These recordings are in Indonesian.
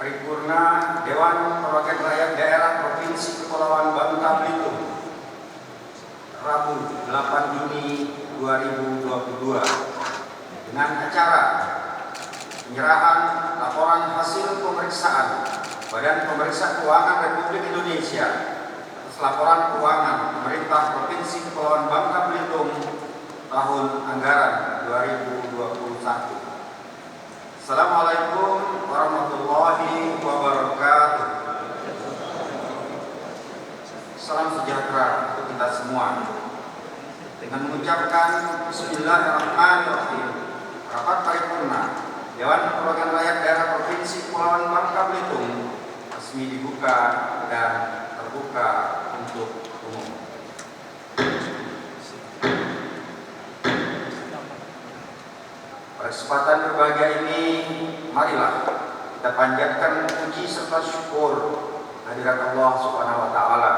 Paripurna Dewan Perwakilan Rakyat Daerah Provinsi Kepulauan Bangka Belitung, Rabu 8 Juni 2022, dengan acara penyerahan laporan hasil pemeriksaan Badan Pemeriksa Keuangan Republik Indonesia atas laporan keuangan pemerintah Provinsi Kepulauan Bangka Belitung tahun anggaran 2021. Assalamualaikum warahmatullahi wabarakatuh. Salam sejahtera untuk kita semua. Dengan mengucapkan Bismillahirrahmanirrahim, rapat paripurna Dewan Perwakilan Rakyat Daerah Provinsi Kepulauan Bangka Belitung resmi dibuka dan terbuka untuk umum. Pada kesempatan berbahagia ini, marilah kita panjatkan puji serta syukur hadirat Allah Subhanahu wa Ta'ala,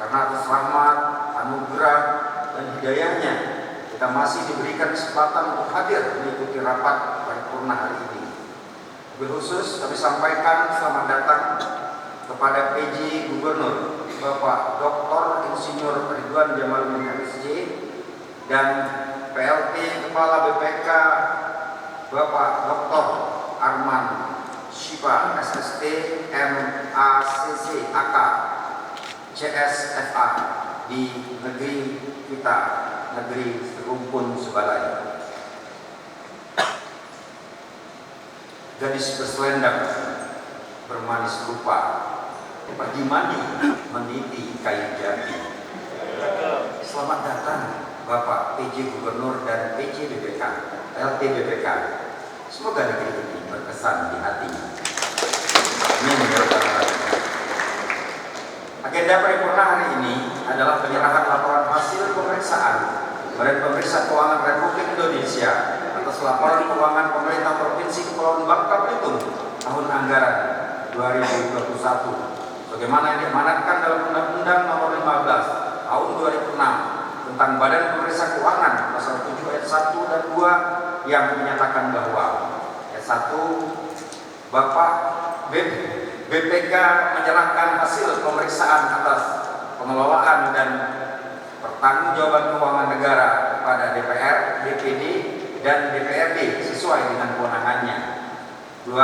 karena atas rahmat, anugerah, dan hidayahnya kita masih diberikan kesempatan untuk hadir mengikuti rapat paripurna hari ini. Lebih khusus kami sampaikan selamat datang kepada PJ Gubernur Bapak Dr. Insinyur Ridwan Jamaluddin MSc dan PLT Kepala BPK Bapak Dr. Arman Shiva SST MACC AK CSFA di negeri kita, negeri Rumpun Sebalai. Gadis berselendang bermanis rupa, pagi mandi meniti kayu jati. Selamat datang Bapak PJ Gubernur dan PJ BPK, LT BPK. Semoga negeri ini berkesan di hatinya. Amin. Agenda paripurna hari ini adalah penyerahan laporan hasil pemeriksaan Badan Pemeriksa Keuangan Republik Indonesia atas laporan keuangan pemerintah Provinsi Kepulauan Bangka Belitung tahun anggaran 2021, sebagaimana yang diamanatkan dalam Undang-Undang Nomor 15 Tahun 2006 tentang Badan Pemeriksa Keuangan pasal 7 ayat 1 dan 2 yang menyatakan bahwa ayat 1, Bapak BPK menyerahkan hasil pemeriksaan atas pengelolaan dan pertanggungjawaban keuangan negara kepada DPR, DPD, dan DPRD sesuai dengan kewenangannya. 2.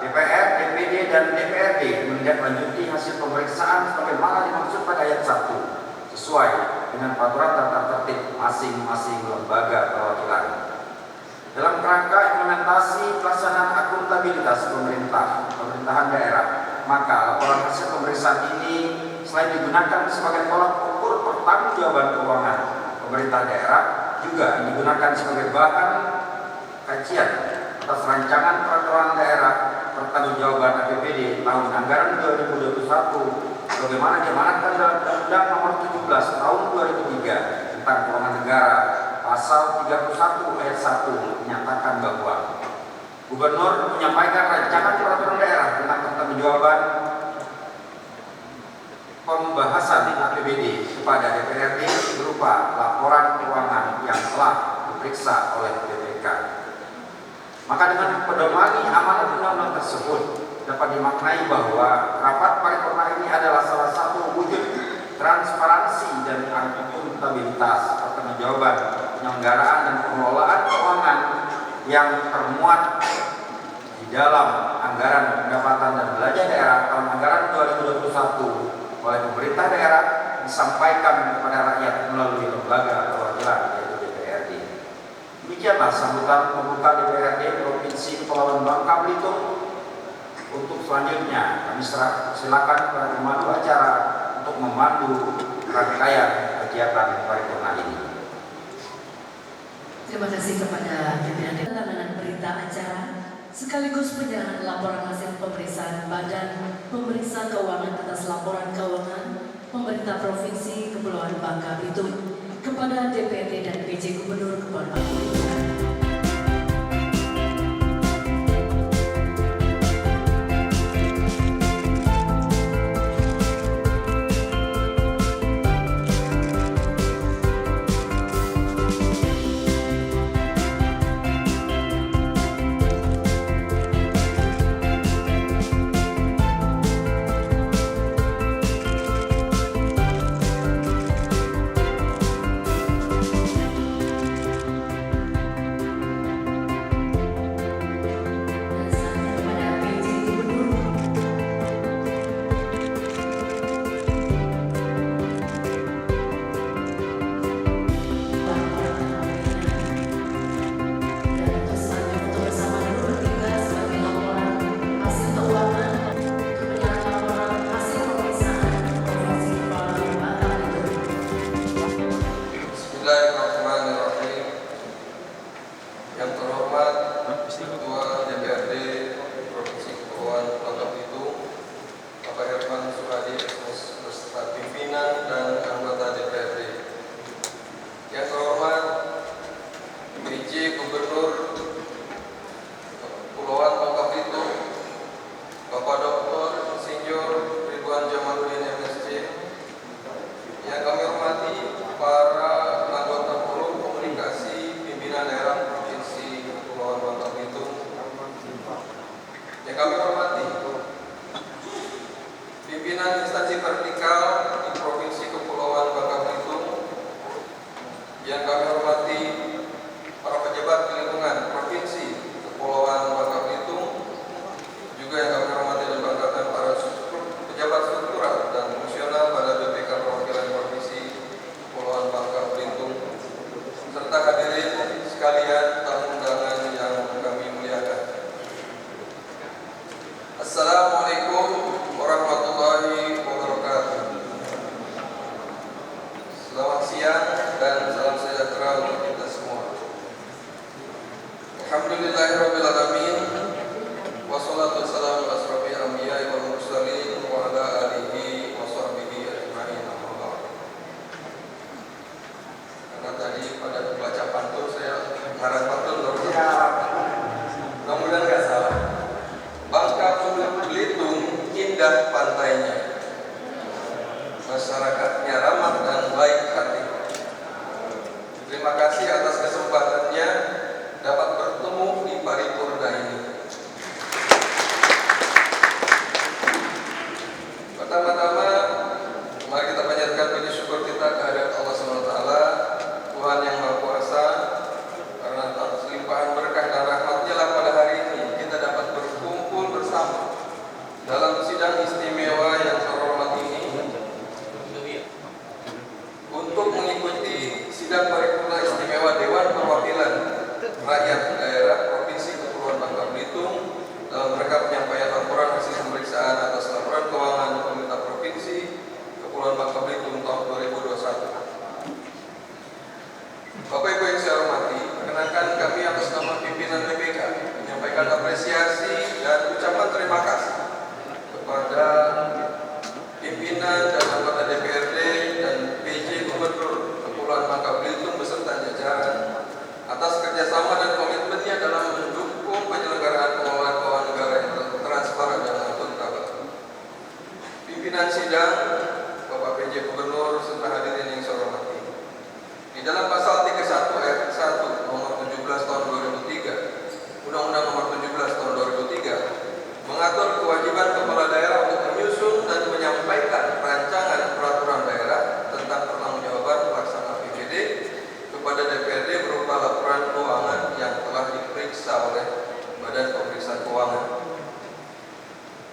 DPR, DPD, dan DPRD menindaklanjuti hasil pemeriksaan sebagaimana dimaksud pada ayat 1 sesuai dengan peraturan tata tertib masing-masing lembaga perwakilan. Dalam kerangka implementasi pelaksanaan akuntabilitas pemerintahan daerah, maka laporan hasil pemeriksaan ini selain digunakan sebagai tolak ukur pertanggungjawaban keuangan pemerintah daerah, juga digunakan sebagai bahan kajian atas rancangan peraturan daerah pertanggungjawaban APBD tahun anggaran 2021 sebagaimana diamanatkan dalam Undang-Undang Nomor 17 Tahun 2003 tentang Keuangan Negara pasal 31 ayat 1 menyatakan bahwa Gubernur menyampaikan rancangan peraturan daerah tentang pertanggungjawaban pembahasan APBD kepada DPRD berupa laporan keuangan yang telah diperiksa oleh BPK. Maka dengan pedomani amanat undang-undang tersebut dapat dimaknai bahwa rapat paripurna ini adalah salah satu wujud transparansi dan akuntabilitas pertanggungjawaban penyelenggaraan dan pengelolaan keuangan yang termuat di dalam anggaran pendapatan dan belanja daerah tahun anggaran 2021 oleh pemerintah daerah disampaikan kepada rakyat melalui lembaga perwakilan yaitu DPRD. Demikianlah sambutan pembuka DPRD Provinsi Kepulauan Bangka Belitung. Untuk selanjutnya kami silakan kepada pemandu acara untuk memandu rangkaian kegiatan paripurna ini. Terima kasih kepada DPRD. Penanganan berita acara sekaligus penyerahan laporan hasil pemeriksaan Badan Pemeriksa Keuangan atas laporan keuangan pemerintah Provinsi Kepulauan Bangka Belitung kepada DPRD dan PJ Gubernur Kepulauan Bangka Belitung. Kepulauan Bangka Belitung, Bapak Herman Suhadi beserta pimpinan dan anggota DPRD. Yang terhormat PJ Gubernur Kepulauan Bangka Belitung, Bapak Dr. Insinyur Ridwan Jamaluddin MSc. Yang kami hormati para anggota Forum Komunikasi Pimpinan Daerah Provinsi Kepulauan Bangka Belitung. Yang kami hormati pimpinan instansi vertikal di Provinsi Kepulauan Bangka Belitung. Yang kami hormati para pejabat di lingkungan Provinsi Kepulauan Bangka Belitung. Juga yang kami hormati dan banggakan para pejabat struktural dan fungsional pada BPK Perwakilan Provinsi Kepulauan Bangka Belitung, serta hadirin sekalian tamu undangan yang kami muliakan. Assalamualaikum warahmatullahi wabarakatuh. Selamat siang dan salam sejahtera untuk kita semua. Alhamdulillahirabbil alamin. Wassalatu wassalamu ala asrofil anbiya'i wal mursalin wa ala alihi wa sahbihi ajma'in. Amma ba'd. Karena tadi pada baca pantun saya ngarang pantun mudah-mudahan nggak salah. Bangka Belitung indah pantainya, masyarakatnya ramah dan baik hati. Terima kasih atas kesempatannya dapat bertemu di paripurna ini. Pertama-tama, mari kita panjatkan puji syukur kita kehadirat Allah SWT, Tuhan yang Maha Kuasa, karena atas limpahan berkah dan rahmat-Nya lah pada hari ini kita dapat berkumpul bersama dalam sidang istimewa yang terhormat ini untuk mengikuti sidang paripurna istimewa Dewan Perwakilan Rakyat Daerah Provinsi Kepulauan Bangka Belitung dalam rangka penyampaian laporan hasil pemeriksaan atas laporan keuangan pemerintah Provinsi Kepulauan Bangka Belitung tahun 2021. Bapak Ibu yang saya hormati, perkenankan kami atas nama pimpinan BPK menyampaikan apresiasi dan ucapan terima kasih kepada pimpinan dan anggota DPRD dan PJ Gubernur Kepulauan Bangka Belitung beserta jajaran atas kerjasama dan komitmennya dalam mendukung penyelenggaraan pengelolaan keuangan negara yang transparan dan akuntabel. Pimpinan sidang, Bapak PJ Gubernur serta hadirin yang saya hormati. Di dalam pasal 31 ayat 1 nomor 17 tahun 2003, Undang-Undang nomor 17 tahun 2003 mengatur kewajiban kepala daerah untuk menyusun dan menyampaikan rancangan peraturan daerah tentang pertanggungjawaban pelaksana APBD kepada DPRD berupa laporan keuangan yang telah diperiksa oleh Badan Pemeriksa Keuangan.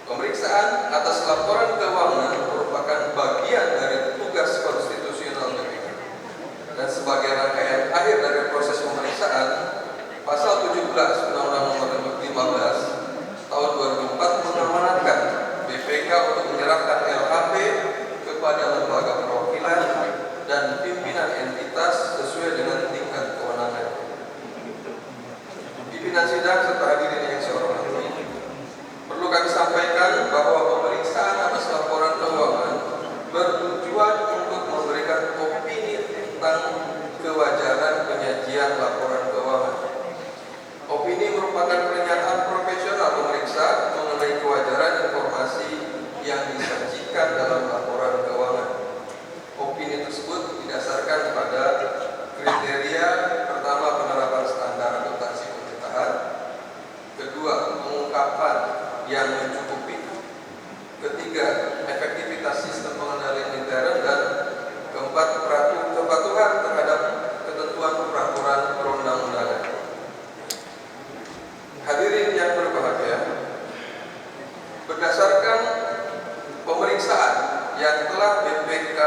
Pemeriksaan atas laporan keuangan merupakan bagian dari tugas konstitusional BPK. Dan sebagai rangkaian akhir dari proses pemeriksaan, pasal 17 Undang-Undang nomor 15 tahun 2004 mengamanatkan BPK untuk menyerahkan LHP kepada lembaga perwakilan dan pimpinan entitas sesuai dengan tingkat kewenangan. Pimpinan sidang serta hadirin yang saya hormati, perlu kami sampaikan bahwa pemeriksaan atas laporan keuangan bertujuan untuk memberikan opini tentang kewajaran penyajian laporan keuangan. Opini merupakan pernyataan profesional pemeriksa mengenai kewajaran informasi yang disajikan dalam laporan keuangan. Opini tersebut didasarkan pada kriteria pertama penerapan standar akuntansi pemerintahan, kedua pengungkapan yang mencukupi, ketiga efektivitas sistem pengendalian intern, dan keempat kepatuhan terhadap ketentuan peraturan perundang-undangan. Hadirin yang berbahagia, berdasarkan pemeriksaan yang telah BPK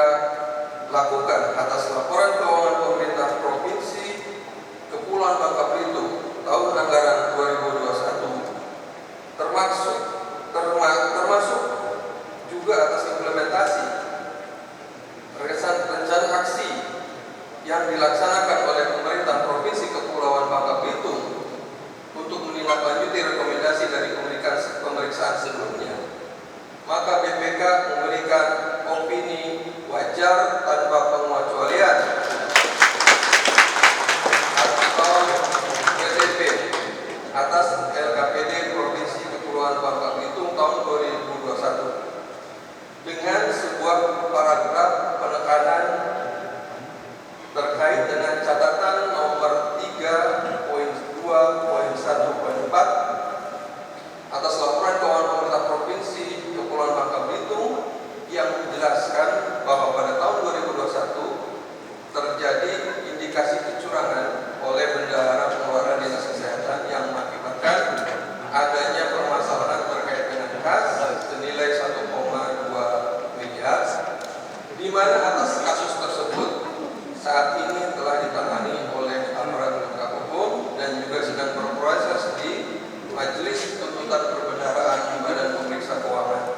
lakukan atas laporan keuangan pemerintah Provinsi Kepulauan Bangka Belitung tahun anggaran 2021, termasuk juga atas implementasi rencana aksi yang dilaksanakan oleh pemerintah Provinsi Kepulauan Bangka Belitung untuk menindaklanjuti rekomendasi dari pemeriksaan pemeriksaan sebelumnya, maka BPK memberikan opini wajar tanpa pengecualian atau WTP atas LKPD Provinsi Kepulauan Bangka Belitung tahun 2021 dengan sebuah paragraf penekanan terkait dengan catatan nomor 3.2.1.4 atas laporan keuangan pemerintah Provinsi Kepulauan Bangka Belitung yang menjelaskan bahwa pada tahun 2021 terjadi indikasi kecurangan oleh bendahara pengeluaran Dinas Kesehatan yang mengakibatkan adanya permasalahan terkait dengan kas senilai 1,2 miliar, di mana atas kasus tersebut saat ini telah ditangani oleh aparat penegak hukum dan juga sedang berproses di Majelis Tuntutan Perbendaharaan Badan Pemeriksa Keuangan.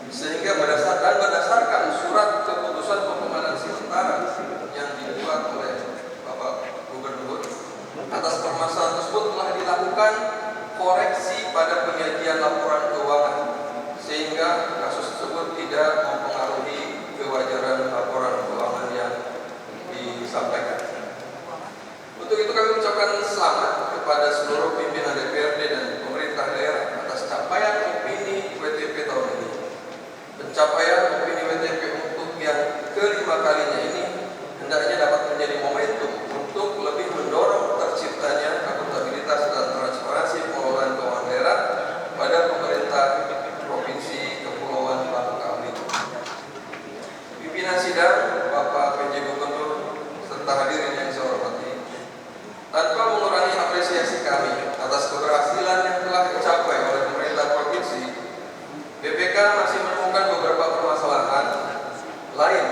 Sehingga berdasarkan surat keputusan pembebanan sementara yang dibuat oleh Bapak Gubernur, atas permasalahan tersebut telah dilakukan koreksi pada penyajian laporan keuangan sehingga kasus tersebut tidak mempengaruhi kewajaran laporan keuangan yang disampaikan. Untuk itu kami ucapkan selamat kepada seluruh pimpinan DPRD dan pemerintah daerah atas capaian opini WTP tahun ini. Pencapaian opini WTP untuk yang kelima kalinya ini hendaknya dapat menjadi momentum untuk lebih mendorong terciptanya akuntabilitas dan transparansi pengelolaan keuangan daerah pada pemerintah Provinsi Kepulauan Bangka Belitung. Pimpinan sidang, Bapak PJ Gubernur serta hadirin yang saya hormati, tanpa mengurangi apresiasi kami atas keberhasilan yang telah dicapai oleh pemerintah provinsi, BPK masih menemukan beberapa permasalahan lain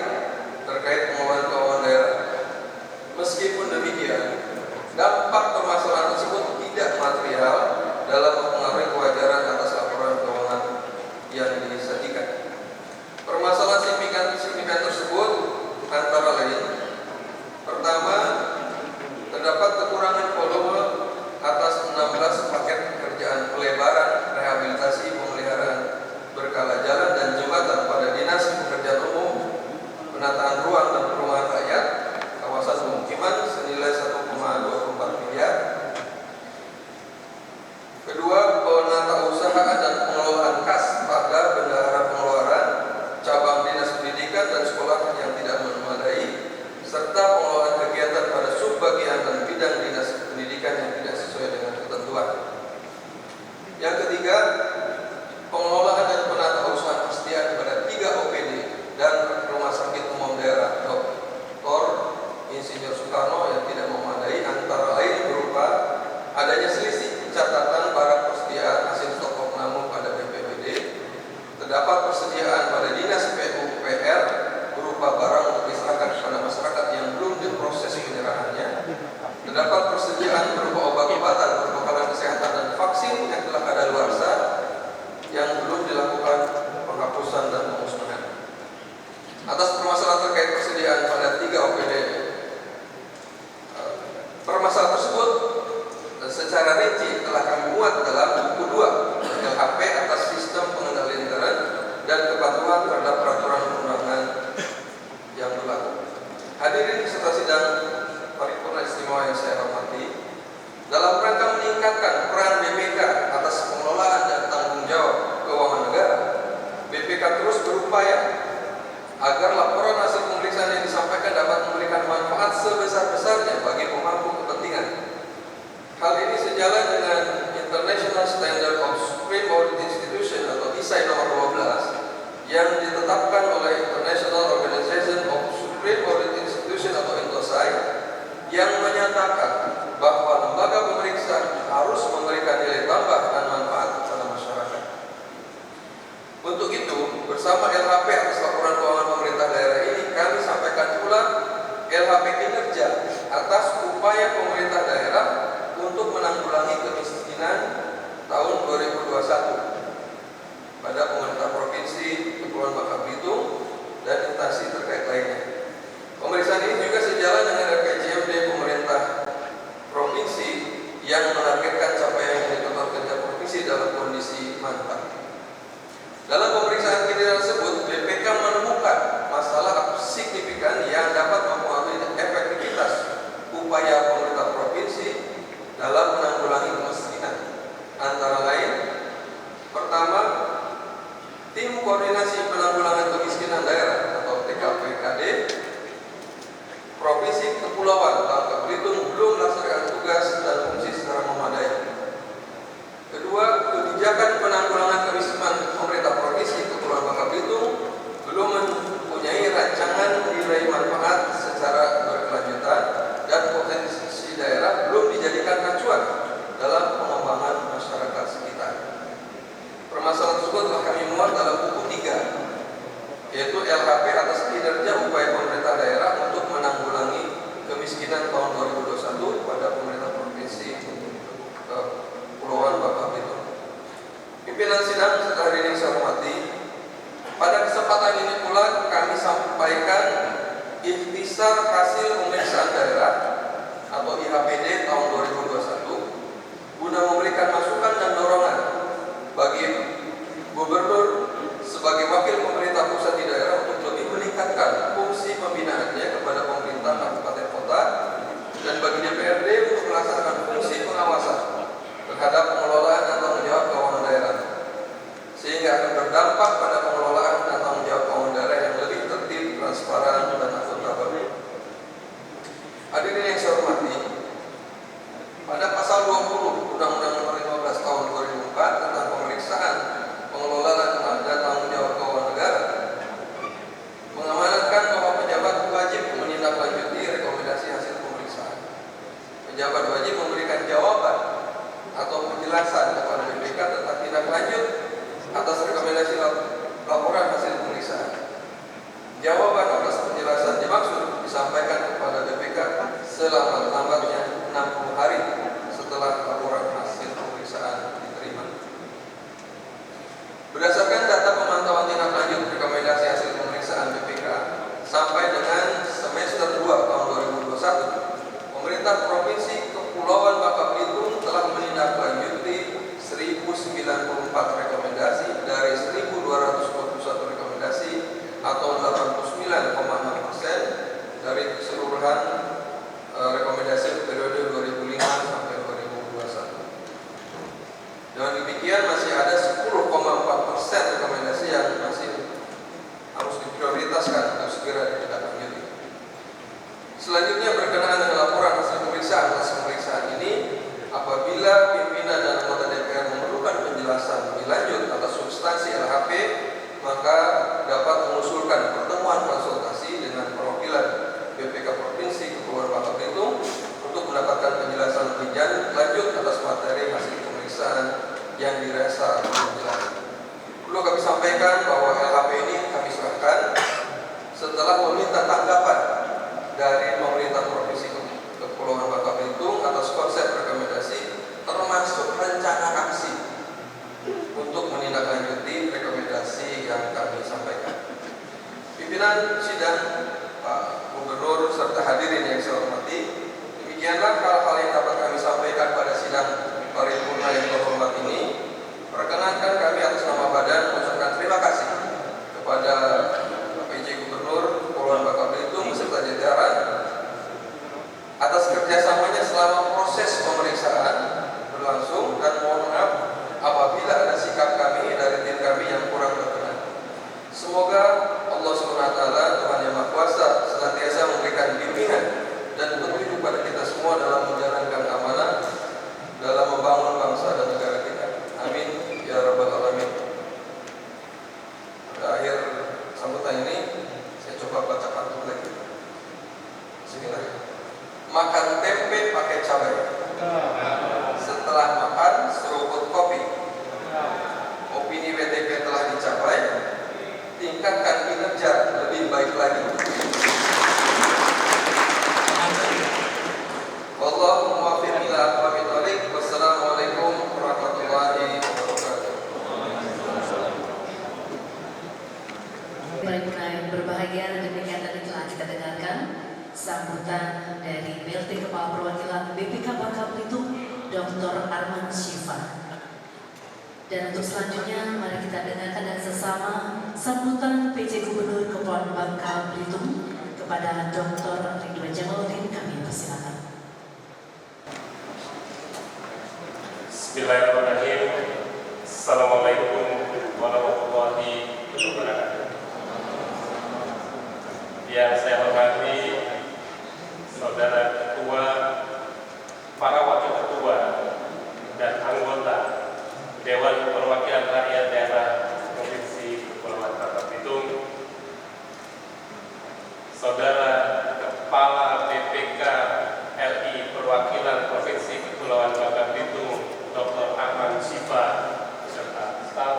terkait pengelolaan keuangan daerah. Meskipun demikian, dampak permasalahan tersebut tidak material dalam mempengaruhi kewajaran atas laporan keuangan yang disajikan. Permasalahan signifikan tersebut antara lain: pertama, terdapat kekurangan volume atas 16 paket pekerjaan pelebaran, rehabilitasi, pemeliharaan berkala jalan dan jembatan pada Dinas Pekerjaan Umum, penataan ruang dan perumahan rakyat, kawasan pemukiman senilai 1,24 miliar. Kedua, penatausahaan dan pengelolaan kas pada bendahara pengeluaran, cabang Dinas Pendidikan dan sekolah yang tidak memadai, serta pengelolaan kegiatan pada subbagian dan bidang Dinas Pendidikan yang tidak sesuai dengan ketentuan. Yang ketiga, pengelolaan dan penatausahaan persediaan pada 3 OPD dan Rumah Sakit Umum Daerah Dr. Insinyur Soekarno yang tidak memadai, antara lain berupa adanya selisih pencatatan barang persediaan hasil stok opname pada BPBD, terdapat persediaan pada Dinas PUPR berupa barang untuk diserahkan kepada masyarakat yang belum diproses penyerahannya, terdapat persediaan berupa obat-obatan, perbekalan kesehatan dan vaksin yang telah kadaluarsa yang belum dilakukan penghapusan dan pemusnahan. Atas permasalahan terkait persediaan pada 3 OPD, permasalahan tersebut secara rinci telah kami muat dalam buku 2 LHP atas sistem pengendalian intern dan kepatuhan terhadap peraturan perundangan yang berlaku. Hadirin peserta sidang paripurna istimewa yang saya hormati, dalam rangka meningkatkan peran BPK atas pengelolaan dan tanggung jawab keuangan negara, BPK terus berupaya agar laporan hasil pemeriksaan yang disampaikan dapat memberikan manfaat sebesar-besarnya bagi pemangku kepentingan. Hal ini sejalan dengan International Standard of Supreme Audit Institution atau ISAI nomor 12 yang ditetapkan oleh International Organization of Supreme Audit Institution atau INTOSAI, yang menyatakan bahwa lembaga pemeriksa harus memberikan nilai tambah dan manfaat kepada masyarakat. Untuk itu, bersama LHP atas laporan keuangan pemerintah daerah ini, kami sampaikan pula LHP kinerja atas upaya pemerintah daerah untuk menanggulangi kemiskinan tahun 2021 pada pemerintah Provinsi Kepulauan Bangka Belitung dan instansi terkait lainnya. Pemeriksaan ini juga sejalan dengan RKJMD pemerintah provinsi yang menargetkan capaian indikator kerja provinsi dalam kondisi kondisi mantan. Dalam pemeriksaan kinerja tersebut, BPK menemukan masalah signifikan yang dapat mempengaruhi efektivitas upaya pemerintah provinsi dalam menanggulangi kemiskinan. Antara lain, pertama, tim koordinasi penanggulangan kemiskinan daerah atau TKPKD Provinsi Kepulauan Bangka Belitung belum melaksanakan tugas dan fungsi secara memadai. Kedua, kebijakan penanggulangan kemiskinan pemerintah Provinsi Kepulauan Bangka Belitung belum mempunyai rancangan nilai manfaat secara berkelanjutan dan potensi daerah belum dijadikan acuan dalam pengembangan masyarakat sekitar. Permasalahan tersebut telah kami muat dalam buku 3, yaitu LHP atas kinerja upaya pemerintah daerah untuk menanggulangi kemiskinan tahun 2021 pada pemerintah Provinsi Kepulauan Bangka Belitung. Pimpinan sidang serta hadirin yang saya hormati, pada kesempatan ini pula kami sampaikan ikhtisar hasil pemeriksaan daerah atau IHPD tahun 2021 guna memberikan masukan dan dorongan bagi Gubernur sebagai wakil pemerintah pusat di daerah untuk lebih meningkatkan fungsi pembinaannya kepada pemerintah kabupaten kota dan bagi DPRD untuk melaksanakan fungsi pengawasan terhadap pengelolaan dan tanggung jawab keuangan daerah, sehingga akan berdampak pada pengelolaan dan tanggung jawab keuangan daerah yang lebih tertib, transparan, dan akuntabel. Hadirin yang saya hormati, pada pasal 20 Undang-Undang Nomor 15 Tahun 2004 tentang pemeriksaan pengelolaan dan tanggung jawab keuangan negara mengamanatkan bahwa pejabat wajib menindaklanjuti rekomendasi hasil pemeriksaan. Pejabat wajib memberikan jawaban atau penjelasan kepada BPK tentang tindak lanjut atas rekomendasi laporan hasil pemeriksaan. Jawaban atas penjelasan dimaksud disampaikan kepada BPK selambat-lambatnya 60 hari setelah laporan hasil pemeriksaan diterima. Berdasarkan data pemantauan tindak lanjut rekomendasi hasil pemeriksaan BPK sampai dengan semester 2 tahun 2021, pemerintah Provinsi Kepulauan Bangka Belitung telah menindaklanjuti 1094 rekomendasi dari 1221 rekomendasi atau 89,6% dari keseluruhan rekomendasi periode 2005 sampai 2021. Dengan demikian masih ada 10,4% rekomendasi yang masih harus diprioritaskan untuk segera ditindaklanjuti. Selanjutnya berkenaan dengan laporan hasil pemeriksaan. Hasil pemeriksaan ini apabila pimpinan dan anggota DPR memerlukan penjelasan lebih lanjut atas substansi LHP, maka dapat mengusulkan pertemuan konsultasi dengan perwakilan BPK Provinsi Kepulauan Bangka Belitung untuk mendapatkan penjelasan lebih lanjut atas materi hasil pemeriksaan yang dirasa belum jelas. Perlu kami sampaikan bahwa LHP ini kami serahkan setelah meminta tanggapan dari pemerintah Provinsi Kepulauan Bangka Belitung atas konsep rekomendasi termasuk rencana aksi untuk menindaklanjuti rekomendasi yang kami sampaikan. Pimpinan sidang, Pak Gubernur serta hadirin yang saya hormati, demikianlah hal-hal yang dapat kami sampaikan pada sidang paripurna yang terhormat ini. Perkenankan kami atas nama badan mengucapkan terima kasih kepada PJ Gubernur Kepulauan Bangka Belitung beserta jajaran atas kerjasamanya selama proses pemeriksaan berlangsung, dan mohon maaf apabila ada sikap kami dari tim kami yang kurang berkenan. Semoga Allah SWT, Tuhan Yang Maha Kuasa, senantiasa memberikan bimbingan dan petunjuk pada kita semua dalam menjalankan amanah dalam membangun bangsa dan negara kita. Amin ya rabbal alamin. Pada akhir sambutan ini saya coba baca pantun lagi. Bismillah. Makan tempe pakai cabai. Setelah makan seruput kopi. Opini WTP telah dicapai. Tingkatkan kinerja lebih baik lagi. Wallahu muwaffiq ila aqwamit thoriq. Wassalamualaikum warahmatullahi wabarakatuh. Paripurna yang berbahagia, demikian tadi telah kita dengarkan sambutan dari PLT Kepala Perwakilan BPK Bangka Belitung, Dr. Arman Syifa. Dan untuk selanjutnya, mari kita dengarkan dengan sesama sambutan PJ Gubernur Kepulauan Bangka Belitung kepada Dr. Ridwan Jamaluddin. Kami persilakan. Bismillahirrahmanirrahim. Assalamualaikum warahmatullahi wabarakatuh. Yang saya hormati Saudara Ketua, para Wakil Ketua, dan anggota Dewan Perwakilan Rakyat Daerah Provinsi Kepulauan Bangka Belitung, Saudara Kepala BPK RI Perwakilan Provinsi Kepulauan Bangka Belitung, Dr. Arman Siva beserta staf,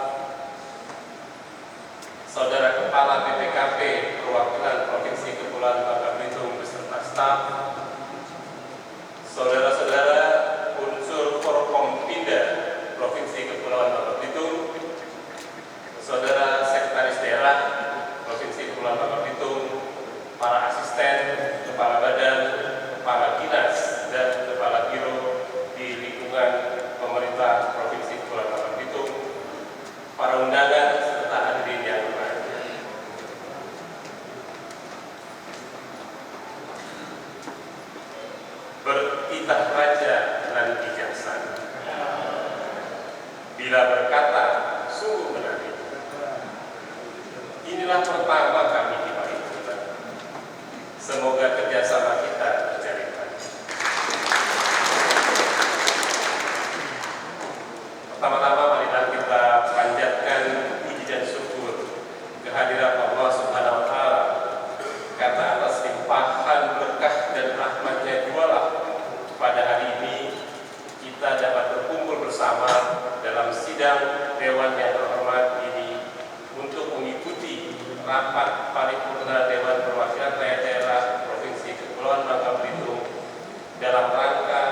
Saudara Kepala BPKP Perwakilan Provinsi Kepulauan Bangka Belitung beserta staf, saudara-saudara unsur Forkompinda Provinsi Kepulauan Bangka Belitung, saudara Sekretaris Daerah Provinsi Kepulauan Bangka Belitung, para asisten, kepala badan, kepala dinas, dan kepala biro di lingkungan pemerintah Provinsi Kepulauan Bangka Belitung, para undangan serta hadirin yang berbahagia. Bertitah raja dan bijaksana, bila berkata sungguh menarik. Inilah pertama kami di Paripurna. Semoga kerjasama kita berjalan baik. Pertama-tama marilah kita panjatkan puji dan syukur kehadiran Allah Subhanahu wa Ta'ala, karena atas limpahan berkah dan rahmatnya jualah pada hari ini kita dapat berkumpul bersama dalam sidang Dewan yang terhormat ini untuk mengikuti rapat paripurna Dewan Perwakilan Rakyat Daerah Provinsi Kepulauan Bangka Belitung dalam rangka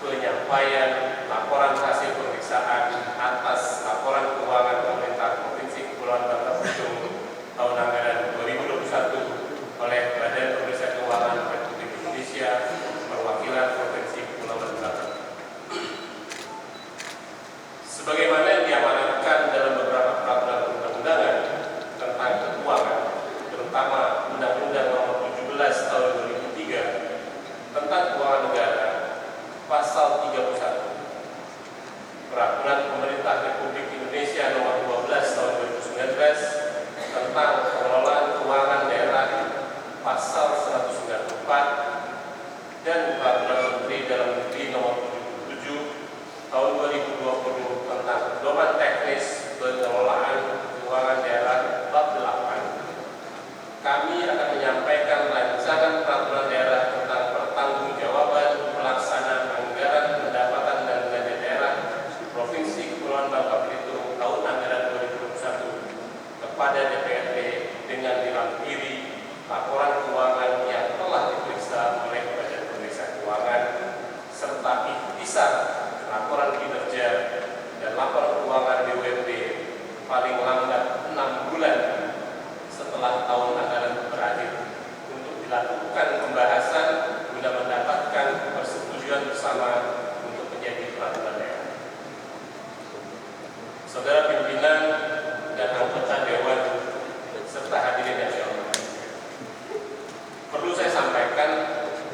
penyampaian laporan hasil pemeriksaan atas laporan keuangan pemerintah Provinsi Kepulauan Bangka Belitung tahun anggaran 2021 oleh Badan Pemeriksa Keuangan Republik Indonesia Perwakilan Provinsi Kepulauan Bangka. Sebagaimana yang diamanatkan dalam beberapa peraturan perundang-undangan tentang keuangan, terutama Undang-Undang Nomor 17 Tahun 2003 tentang Keuangan Negara, Pasal 31, Peraturan Pemerintah Republik Indonesia Nomor 12 Tahun 2019 tentang Pengelolaan Keuangan Daerah, Pasal 194, dan Peraturan Menteri Dalam Negeri Nomor 77 Tahun 2020 tentang pedoman teknis pengelolaan keuangan daerah bab 8. Kami akan menyampaikan rancangan peraturan daerah tentang pertanggungjawaban pelaksanaan anggaran pendapatan dan belanja daerah Provinsi Kepulauan Bangka Belitung tahun anggaran 2021 kepada DPRD dengan dilampiri laporan keuangan yang telah diperiksa oleh Badan Pemeriksa Keuangan serta ikhtisar laporan kinerja dan laporan keuangan BUMD paling lambat 6 bulan setelah tahun anggaran berakhir untuk dilakukan pembahasan guna mendapatkan persetujuan bersama untuk menjadi peraturan daerah. Saudara pimpinan dan anggota Dewan serta hadirin yang saya hormati, perlu saya sampaikan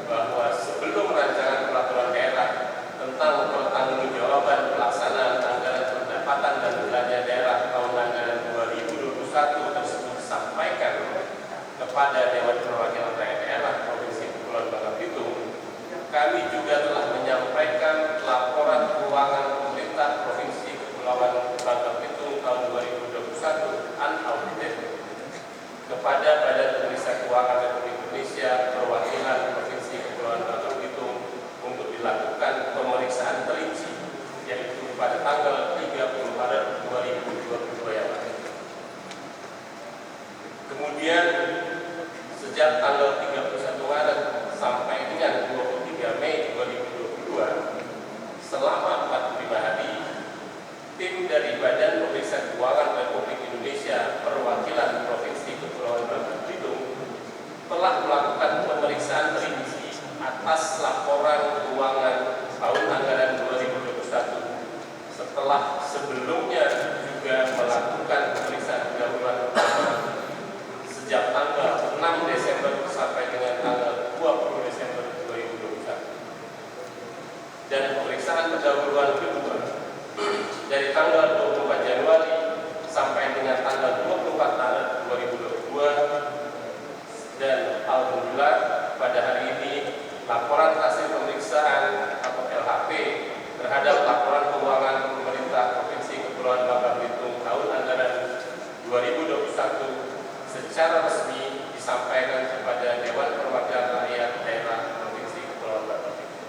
bahwa sebelum rancangan peraturan daerah tentang pertanggungjawaban pelaksanaan anggaran pendapatan dan belanja daerah tahun anggaran 2021 tersebut disampaikan kepada Dewan Perwakilan Rakyat Daerah Provinsi Kepulauan Bangka Belitung, kami juga telah menyampaikan laporan keuangan pemerintah Provinsi Kepulauan Bangka Belitung tahun 2021 unaudited kepada Badan Pemeriksa Keuangan Republik Indonesia Perwakilan Provinsi Kepulauan Bangka Belitung untuk dilakukan pemeriksaan terinci, yaitu pada tanggal 30 Maret 2022 yang lalu. Kemudian sejak tanggal 31 Maret sampai dengan 23 Mei 2022, selama 45 hari, tim dari Badan Pemeriksa Keuangan Republik Indonesia Perwakilan Provinsi Kepulauan Bangka Belitung telah melakukan pemeriksaan terinci atas laporan keuangan tahun anggaran 2021 setelah sebelumnya juga melakukan pemeriksaan pendahuluan pertama sejak tanggal 6 Desember sampai dengan tanggal 20 Desember 2021 dan pemeriksaan pendahuluan kedua dari tanggal 24 Januari sampai dengan tanggal 24 Maret 2022 dan alhamdulillah pada hari ini laporan hasil pemeriksaan atau LHP terhadap laporan keuangan pemerintah Provinsi Kepulauan Bangka Belitung tahun anggaran 2021 secara resmi disampaikan kepada Dewan Perwakilan Rakyat Daerah Provinsi Kepulauan Bangka Belitung.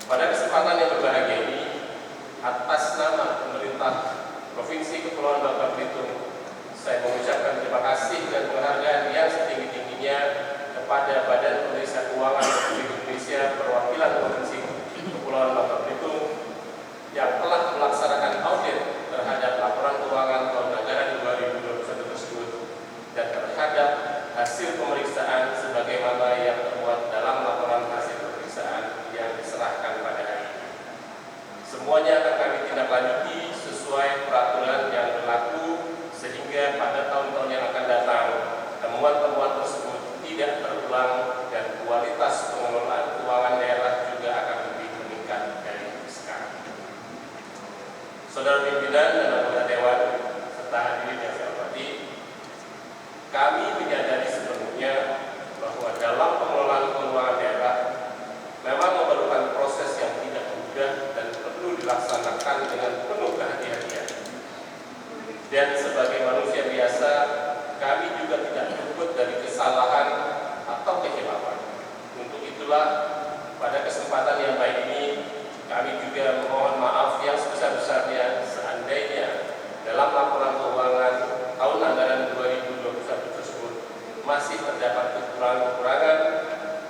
Pada kesempatan yang berbahagia ini, atas nama pemerintah Provinsi Kepulauan Bangka Belitung, saya mengucapkan terima kasih dan penghargaan yang setinggi-tingginya kepada Badan Pemeriksa Keuangan Republik Indonesia Perwakilan Provinsi Kepulauan Bangka Belitung yang telah melaksanakan audit terhadap laporan keuangan tahun anggaran 2021 tersebut dan terhadap hasil pemeriksaan sebagaimana yang termuat dalam laporan hasil pemeriksaan yang diserahkan pada hari ini. Semuanya akan kami tindak lanjuti sesuai peraturan yang berlaku sehingga pada tahun-tahun yang akan datang temuan-temuan tersebut tidak terulang dan kualitas pengelolaan keuangan daerah juga akan lebih meningkat dari sekarang. Saudara pimpinan dan anggota dewan serta hadirin yang saya hormati, kami menyadari sepenuhnya bahwa dalam pengelolaan keuangan daerah memang memerlukan proses yang tidak mudah dan perlu dilaksanakan dengan penuh kehati-hatian. Dan sebagai manusia biasa, kami juga tidak luput dari kesalahan atau kehilafan. Untuk itulah, pada kesempatan yang baik ini, kami juga memohon maaf yang sebesar-besarnya seandainya dalam laporan keuangan tahun anggaran 2021 tersebut masih terdapat kekurangan-kekurangan,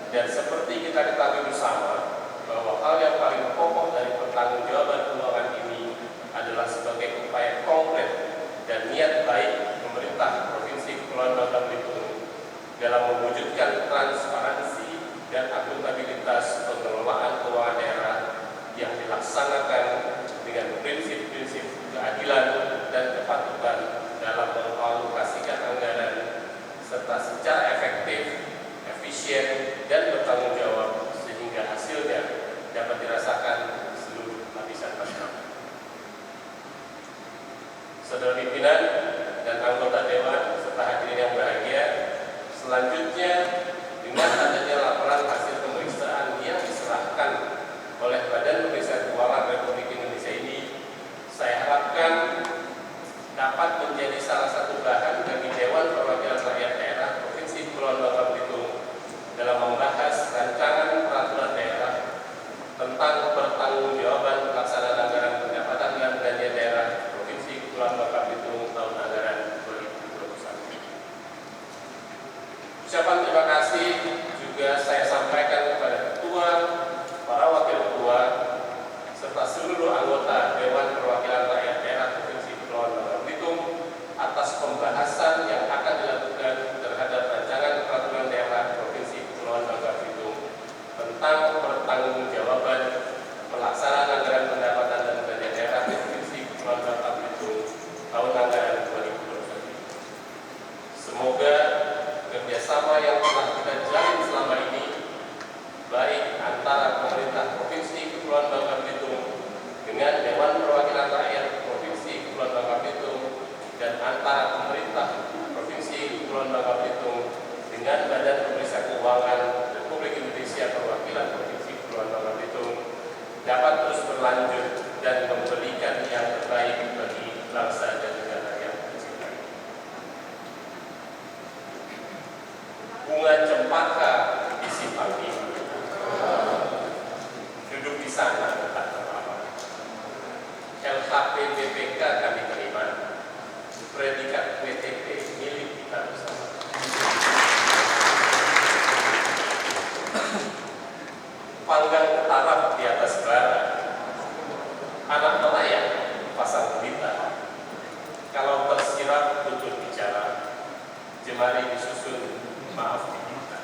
dan seperti kita ketahui bersama bahwa hal yang paling pokok dari pertanggungjawaban keuangan ini adalah sebagai upaya konkret dan niat baik pemerintah Provinsi Kepulauan Bangka Belitung dalam mewujudkan transparansi dan akuntabilitas pengelolaan keuangan daerah yang dilaksanakan dengan prinsip-prinsip keadilan dan kepatutan dalam mengalokasikan anggaran serta secara efektif, efisien, dan bertanggung jawab sehingga hasilnya dapat dirasakan seluruh lapisan masyarakat. Saudara pimpinan dan anggota dewan serta hadirin yang berbahagia, selanjutnya dengan adanya laporan hasil pemeriksaan yang diserahkan oleh Badan Pemeriksa Keuangan Republik Indonesia ini, saya harapkan dapat menjadi salah satu bahan bagi Dewan Perwakilan Rakyat Daerah Provinsi Kepulauan Bangka Belitung dalam membahas rancangan peraturan daerah tentang pertanggungjawaban pelaksanaan anggaran pendapatan dan belanja daerah Provinsi Kepulauan Bangka Belitung tahun anggaran 2021. Ucapan terima kasih juga saya sampaikan kepada ketua, para wakil ketua, serta seluruh anggota Dewan Perwakilan Rakyat Daerah Provinsi Kepulauan Bangka Belitung atas pembahasan yang akan dilakukan terhadap rancangan peraturan daerah Provinsi Kepulauan Bangka Belitung tentang pertanggungjawaban pelaksanaan anggaran pendapatan dan belanja daerah Provinsi Kepulauan Bangka Belitung tahun anggaran 2021. Semoga kerjasama yang telah kita jalin selama ini, baik antara pemerintah Provinsi Kepulauan Bangka Belitung dengan Dewan Perwakilan Rakyat Provinsi Kepulauan Bangka Belitung dan antara pemerintah Provinsi Kepulauan Bangka Belitung dengan Badan Pemeriksa Keuangan Republik Indonesia Perwakilan Provinsi Kepulauan Bangka Belitung dapat terus berlanjut dan memberikan yang terbaik bagi bangsa dan negara yang tercinta. Bunga cempaka di simpang ini. Duduk di sana tak terlambat. LHP BPK kami terima, predikat WTP milik kita bersama. Panggang taraf di atas bara, anak nelayan pasang berita. Kalau tersirat tutur bicara, jemari disusun, maaf diminta.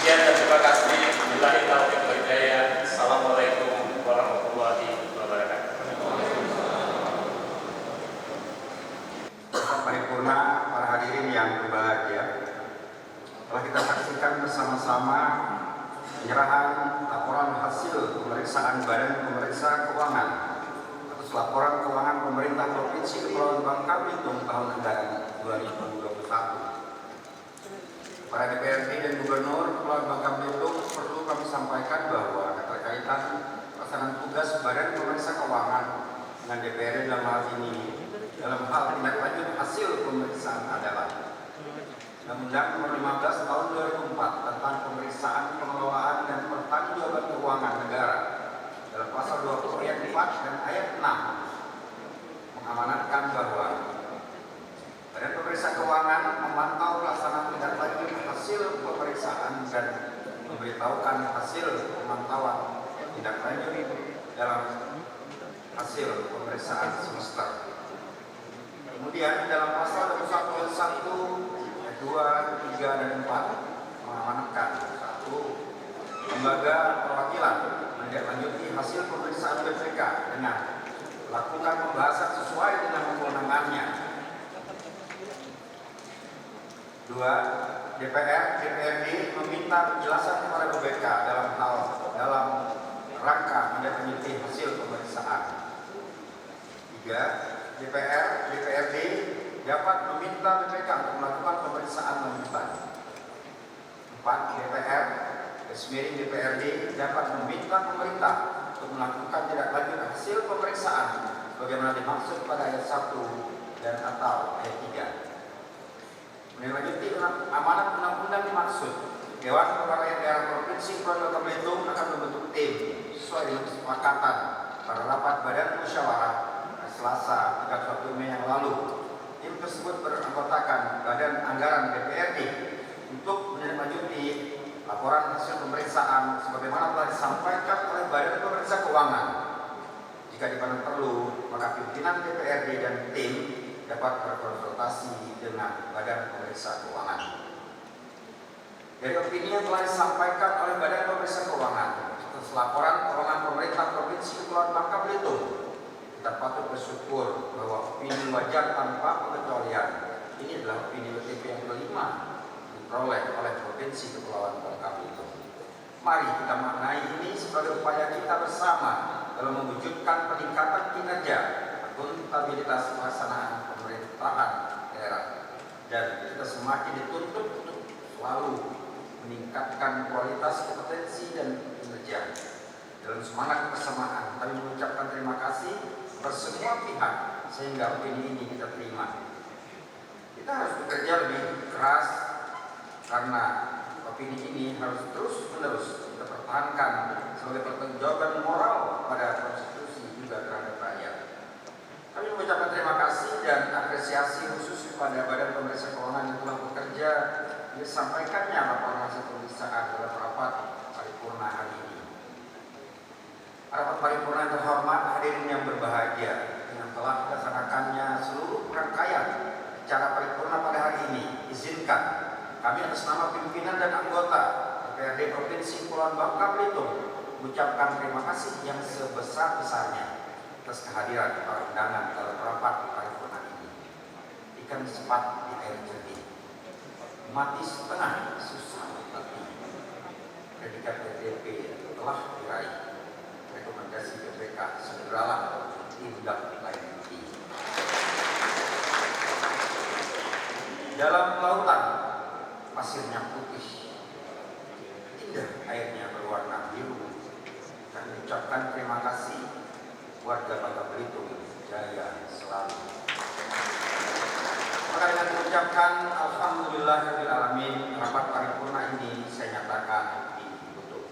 Sekian dan terima kasih. Billahi taufiq wal hidayah. Assalamualaikum warahmatullahi wabarakatuh. paripurna, para hadirin yang berbahagia, telah kita saksikan bersama-sama penyerahan laporan hasil pemeriksaan Badan Pemeriksa Keuangan atas laporan keuangan pemerintah Provinsi Kepulauan Bangka Belitung tahun anggaran 2021. Para DPRD dan Gubernur Kepulauan Bangka Belitung, perlu kami sampaikan bahwa keterkaitan pelaksanaan tugas Badan Pemeriksa Keuangan dengan DPRD dalam hal ini dalam hal tindak lanjut hasil pemeriksaan adalah Undang-Undang Nomor 15 Tahun 2004 tentang pemeriksaan pengelolaan dan pertanggungjawaban keuangan negara dalam pasal 20 ayat 4 dan ayat 6 mengamanatkan bahwa Badan Pemeriksa Keuangan memantau pelaksanaan tindak lanjut hasil pemeriksaan dan memberitahukan hasil pemantauan tindak lanjut dalam hasil pemeriksaan semester. Kemudian dalam pasal 21 ayat 1, 2, 3, dan 4 mengamanatkan 1. Lembaga perwakilan menindaklanjuti hasil pemeriksaan BPK dengan melakukan pembahasan sesuai dengan kewenangannya. 2. DPRD meminta penjelasan kepada BPK dalam rangka menindaklanjuti hasil pemeriksaan. 3. DPRD dapat meminta BPK untuk melakukan pemeriksaan lanjutan. 4. DPRD dapat meminta pemerintah untuk melakukan tindak lanjut hasil pemeriksaan sebagaimana dimaksud pada ayat 1 dan atau ayat 3. Menindaklanjuti amanat undang-undang dimaksud, Dewan Perwakilan Rakyat Daerah Provinsi Kepulauan Bangka Belitung akan membentuk tim sesuai dengan kesepakatan pada rapat Badan Musyawarah Selasa 31 Mei yang lalu. Tim tersebut beranggotakan Badan Anggaran DPRD untuk menindaklanjuti laporan hasil pemeriksaan sebagaimana telah disampaikan oleh Badan Pemeriksa Keuangan. Jika dipandang perlu, maka pimpinan DPRD dan tim dapat berkonsultasi dengan Badan Pemeriksa Keuangan. Dari opini yang telah disampaikan oleh Badan Pemeriksa Keuangan atas laporan keuangan pemerintah Provinsi Kepulauan Bangka Belitung, kita patut bersyukur bahwa opini wajar tanpa pengecualian ini adalah opini WTP yang kelima diperoleh oleh Provinsi Kepulauan Bangka Belitung. Mari kita maknai ini sebagai upaya kita bersama dalam mewujudkan peningkatan kinerja akuntabilitas pelaksanaan pemerintahan daerah, dan kita semakin dituntut untuk selalu meningkatkan kualitas kompetensi dan kinerja. Dalam semangat kebersamaan, kami mengucapkan terima kasih bersemua pihak sehingga opini ini kita terima. Kita harus bekerja lebih keras karena opini ini harus terus-menerus kita pertahankan sebagai pertanggungjawaban moral pada konstitusi juga terhadap rakyat. Kami mengucapkan terima kasih dan apresiasi khusus kepada Badan Pemeriksa Keuangan yang telah bekerja disampaikannya laporan hasil pemeriksaan dalam rapat paripurna hari ini. Rapat paripurna yang terhormat, hadirin yang berbahagia, dengan telah dilaksanakannya seluruh rangkaian acara paripurna pada hari ini, izinkan kami atas nama pimpinan dan anggota DPRD Provinsi Kepulauan Bangka Belitung mengucapkan terima kasih yang sebesar-besarnya atas kehadiran para undangan dalam rapat paripurna ini. Ikan sepat di air jernih, mati setengah susah tapi predikat PTP telah diraih. Rekomendasi BPK segeralah tindak lanjuti. Dalam lautan pasirnya putih, indah airnya berwarna biru, dan ucapkan terima kasih warga Bangka Belitung jaya selalu. Maka dengan mengucapkan alhamdulillahirabbil alamin, rapat paripurna ini saya nyatakan ditutup.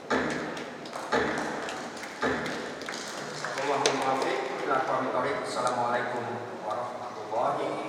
Assalamualaikum warahmatullahi